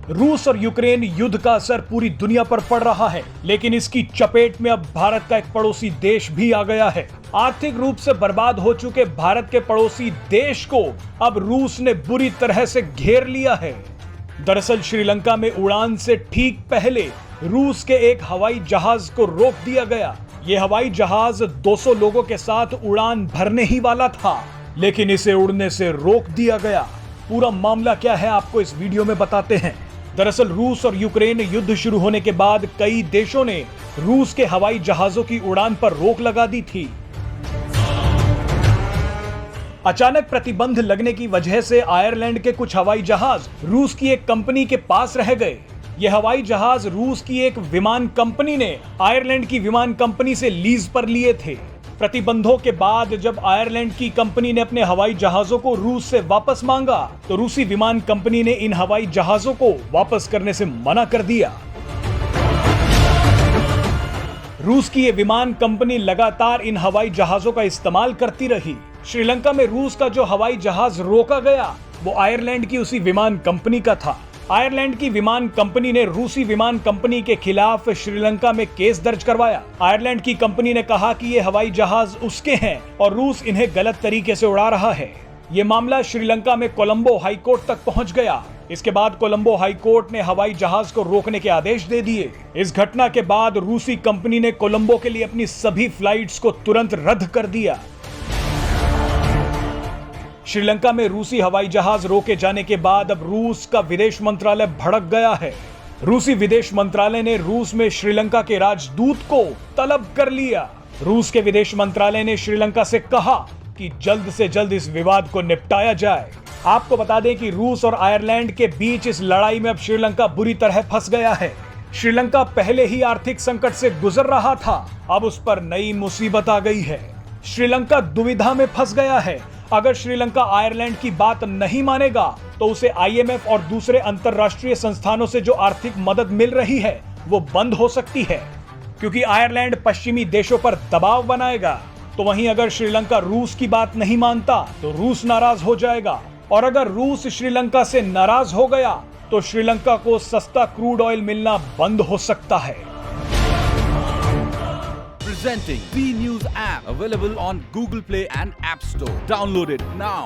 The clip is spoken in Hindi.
रूस और यूक्रेन युद्ध का असर पूरी दुनिया पर पड़ रहा है, लेकिन इसकी चपेट में अब भारत का एक पड़ोसी देश भी आ गया है। आर्थिक रूप से बर्बाद हो चुके भारत के पड़ोसी देश को अब रूस ने बुरी तरह से घेर लिया है। दरअसल श्रीलंका में उड़ान से ठीक पहले रूस के एक हवाई जहाज को रोक दिया गया। ये हवाई जहाज 200 लोगों के साथ उड़ान भरने ही वाला था, लेकिन इसे उड़ने से रोक दिया गया। पूरा मामला क्या है आपको इस वीडियो में बताते हैं। दरअसल रूस और यूक्रेन युद्ध शुरू होने के बाद कई देशों ने रूस के हवाई जहाजों की उड़ान पर रोक लगा दी थी। अचानक प्रतिबंध लगने की वजह से आयरलैंड के कुछ हवाई जहाज रूस की एक कंपनी के पास रह गए। ये हवाई जहाज रूस की एक विमान कंपनी ने आयरलैंड की विमान कंपनी से लीज पर लिए थे। प्रतिबंधों के बाद जब आयरलैंड की कंपनी ने अपने हवाई जहाजों को रूस से वापस मांगा, तो रूसी विमान कंपनी ने इन हवाई जहाजों को वापस करने से मना कर दिया। रूस की ये विमान कंपनी लगातार इन हवाई जहाजों का इस्तेमाल करती रही। श्रीलंका में रूस का जो हवाई जहाज रोका गया वो आयरलैंड की उसी विमान कंपनी का था। आयरलैंड की विमान कंपनी ने रूसी विमान कंपनी के खिलाफ श्रीलंका में केस दर्ज करवाया। आयरलैंड की कंपनी ने कहा कि ये हवाई जहाज उसके हैं और रूस इन्हें गलत तरीके से उड़ा रहा है। ये मामला श्रीलंका में कोलंबो हाईकोर्ट तक पहुंच गया। इसके बाद कोलंबो हाईकोर्ट ने हवाई जहाज को रोकने के आदेश दे दिए। इस घटना के बाद रूसी कंपनी ने कोलंबो के लिए अपनी सभी फ्लाइट्स को तुरंत रद्द कर दिया। श्रीलंका में रूसी हवाई जहाज रोके जाने के बाद अब रूस का विदेश मंत्रालय भड़क गया है। रूसी विदेश मंत्रालय ने रूस में श्रीलंका के राजदूत को तलब कर लिया। रूस के विदेश मंत्रालय ने श्रीलंका से कहा कि जल्द से जल्द इस विवाद को निपटाया जाए। आपको बता दें कि रूस और आयरलैंड के बीच इस लड़ाई में अब श्रीलंका बुरी तरह फंस गया है। श्रीलंका पहले ही आर्थिक संकट से गुजर रहा था, अब उस पर नई मुसीबत आ गई है। श्रीलंका दुविधा में फंस गया है। अगर श्रीलंका आयरलैंड की बात नहीं मानेगा तो उसे IMF और दूसरे अंतरराष्ट्रीय संस्थानों से जो आर्थिक मदद मिल रही है वो बंद हो सकती है, क्योंकि आयरलैंड पश्चिमी देशों पर दबाव बनाएगा। तो वहीं अगर श्रीलंका रूस की बात नहीं मानता तो रूस नाराज हो जाएगा, और अगर रूस श्रीलंका से नाराज हो गया तो श्रीलंका को सस्ता क्रूड ऑयल मिलना बंद हो सकता है। Presenting B News app, available on Google Play and App Store. Download it now.